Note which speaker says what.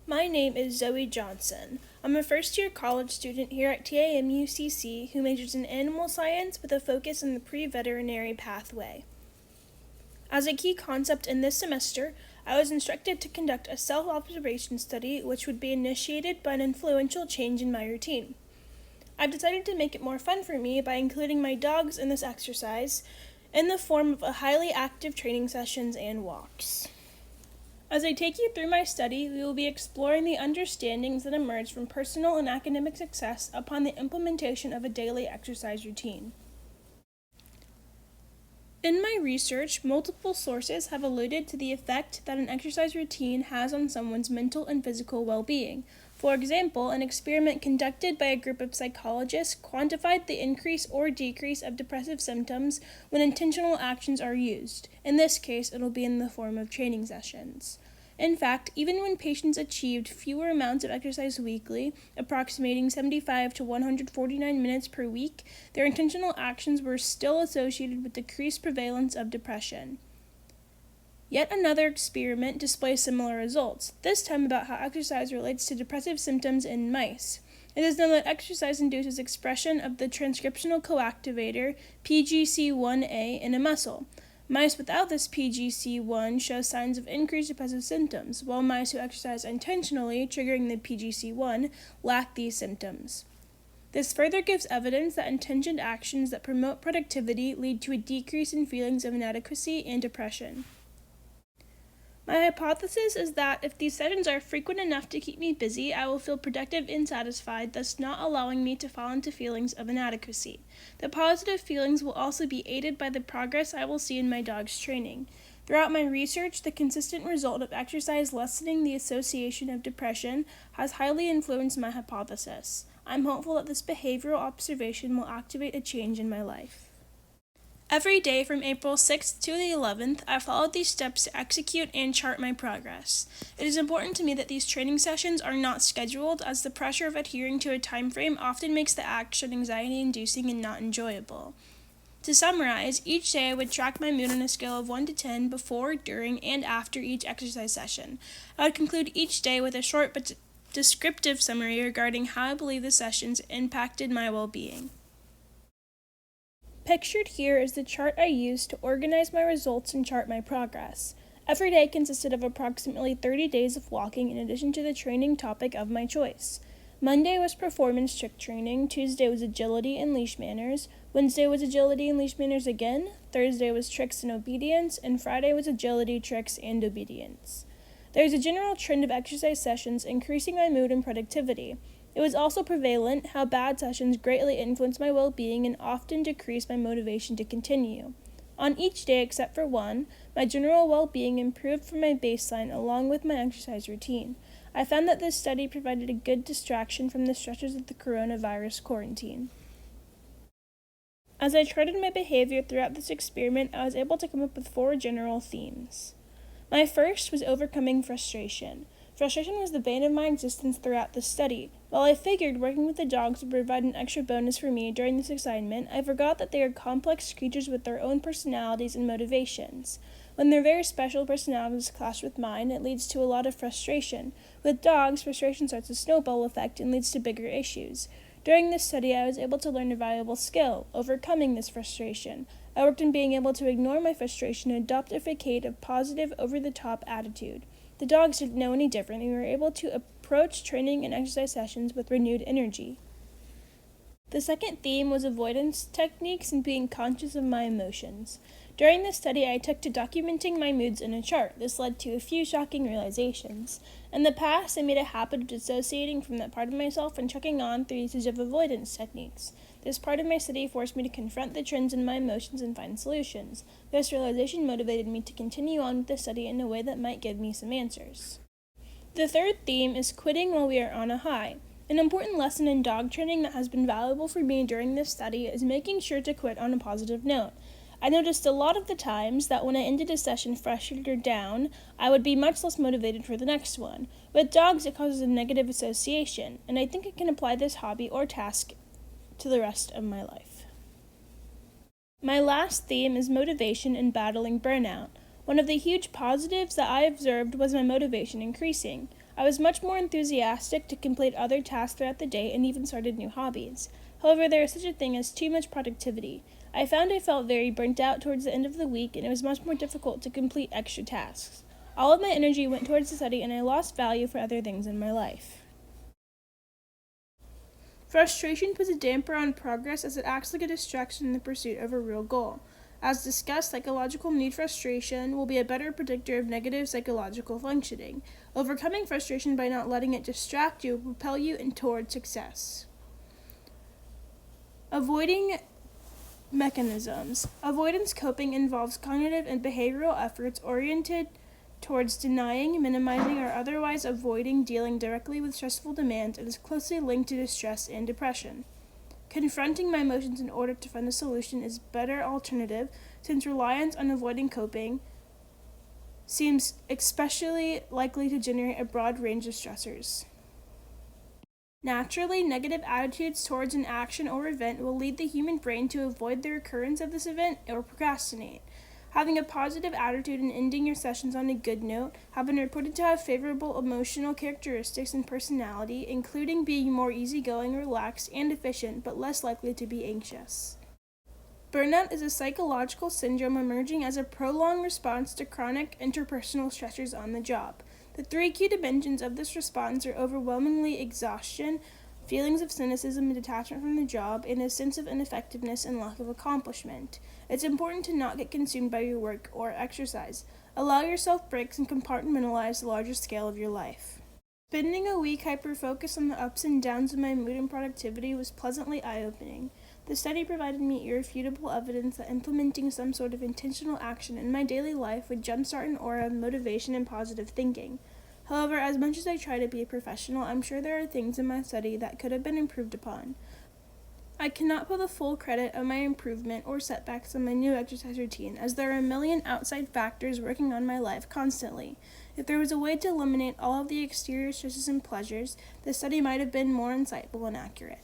Speaker 1: My name is Zoë Johnson. I'm a first-year college student here at TAMUCC who majors in animal science with a focus in the pre-veterinary pathway. As a key concept in this semester, I was instructed to conduct a self-observation study which would be initiated by an influential change in my routine. I've decided to make it more fun for me by including my dogs in this exercise in the form of highly active training sessions and walks. As I take you through my study, we will be exploring the understandings that emerge from personal and academic success upon the implementation of a daily exercise routine. In my research, multiple sources have alluded to the effect that an exercise routine has on someone's mental and physical well-being. For example, an experiment conducted by a group of psychologists quantified the increase or decrease of depressive symptoms when intentional actions are used. In this case, it'll be in the form of training sessions. In fact, even when patients achieved fewer amounts of exercise weekly, approximating 75 to 149 minutes per week, their intentional actions were still associated with decreased prevalence of depression. Yet another experiment displays similar results, this time about how exercise relates to depressive symptoms in mice. It is known that exercise induces expression of the transcriptional coactivator PGC1A in a muscle. Mice without this PGC1 show signs of increased depressive symptoms, while mice who exercise intentionally, triggering the PGC1, lack these symptoms. This further gives evidence that intentioned actions that promote productivity lead to a decrease in feelings of inadequacy and depression. My hypothesis is that if these sessions are frequent enough to keep me busy, I will feel productive and satisfied, thus not allowing me to fall into feelings of inadequacy. The positive feelings will also be aided by the progress I will see in my dog's training. Throughout my research, the consistent result of exercise lessening the association of depression has highly influenced my hypothesis. I'm hopeful that this behavioral observation will activate a change in my life. Every day from April 6th to the 11th, I followed these steps to execute and chart my progress. It is important to me that these training sessions are not scheduled, as the pressure of adhering to a time frame often makes the action anxiety-inducing and not enjoyable. To summarize, each day I would track my mood on a scale of 1 to 10 before, during, and after each exercise session. I would conclude each day with a short but descriptive summary regarding how I believe the sessions impacted my well-being. Pictured here is the chart I used to organize my results and chart my progress. Every day consisted of approximately 30 days of walking in addition to the training topic of my choice. Monday was performance trick training, Tuesday was agility and leash manners, Wednesday was agility and leash manners again, Thursday was tricks and obedience, and Friday was agility, tricks, and obedience. There is a general trend of exercise sessions increasing my mood and productivity. It was also prevalent how bad sessions greatly influenced my well-being and often decreased my motivation to continue. On each day except for one, my general well-being improved from my baseline along with my exercise routine. I found that this study provided a good distraction from the stresses of the coronavirus quarantine. As I charted my behavior throughout this experiment, I was able to come up with 4 general themes. My first was overcoming frustration. Frustration was the bane of my existence throughout the study. While I figured working with the dogs would provide an extra bonus for me during this assignment, I forgot that they are complex creatures with their own personalities and motivations. When their very special personalities clash with mine, it leads to a lot of frustration. With dogs, frustration starts a snowball effect and leads to bigger issues. During this study, I was able to learn a valuable skill, overcoming this frustration. I worked on being able to ignore my frustration and adopt a facade of positive, over-the-top attitude. The dogs didn't know any different, and we were able to approach training and exercise sessions with renewed energy. The second theme was avoidance techniques and being conscious of my emotions. During this study, I took to documenting my moods in a chart. This led to a few shocking realizations. In the past, I made a habit of dissociating from that part of myself and checking on through usage of avoidance techniques. This part of my study forced me to confront the trends in my emotions and find solutions. This realization motivated me to continue on with the study in a way that might give me some answers. The third theme is quitting while we are on a high. An important lesson in dog training that has been valuable for me during this study is making sure to quit on a positive note. I noticed a lot of the times that when I ended a session frustrated or down, I would be much less motivated for the next one. With dogs, it causes a negative association, and I think I can apply this hobby or task to the rest of my life. My last theme is motivation and battling burnout. One of the huge positives that I observed was my motivation increasing. I was much more enthusiastic to complete other tasks throughout the day and even started new hobbies. However, there is such a thing as too much productivity. I found I felt very burnt out towards the end of the week, and it was much more difficult to complete extra tasks. All of my energy went towards the study, and I lost value for other things in my life. Frustration puts a damper on progress as it acts like a distraction in the pursuit of a real goal. As discussed, psychological need frustration will be a better predictor of negative psychological functioning. Overcoming frustration by not letting it distract you will propel you toward success. Avoiding mechanisms. Avoidance coping involves cognitive and behavioral efforts oriented towards denying, minimizing, or otherwise avoiding dealing directly with stressful demands and is closely linked to distress and depression. Confronting my emotions in order to find a solution is a better alternative, since reliance on avoiding coping seems especially likely to generate a broad range of stressors. Naturally, negative attitudes towards an action or event will lead the human brain to avoid the recurrence of this event or procrastinate. Having a positive attitude and ending your sessions on a good note have been reported to have favorable emotional characteristics and personality, including being more easygoing, relaxed, and efficient, but less likely to be anxious. Burnout is a psychological syndrome emerging as a prolonged response to chronic interpersonal stressors on the job. The three key dimensions of this response are overwhelmingly exhaustion, feelings of cynicism and detachment from the job, and a sense of ineffectiveness and lack of accomplishment. It's important to not get consumed by your work or exercise. Allow yourself breaks and compartmentalize the larger scale of your life. Spending a week hyper-focused on the ups and downs of my mood and productivity was pleasantly eye-opening. The study provided me irrefutable evidence that implementing some sort of intentional action in my daily life would jumpstart an aura of motivation and positive thinking. However, as much as I try to be a professional, I'm sure there are things in my study that could have been improved upon. I cannot put the full credit of my improvement or setbacks on my new exercise routine, as there are a million outside factors working on my life constantly. If there was a way to eliminate all of the exterior stresses and pleasures, the study might have been more insightful and accurate.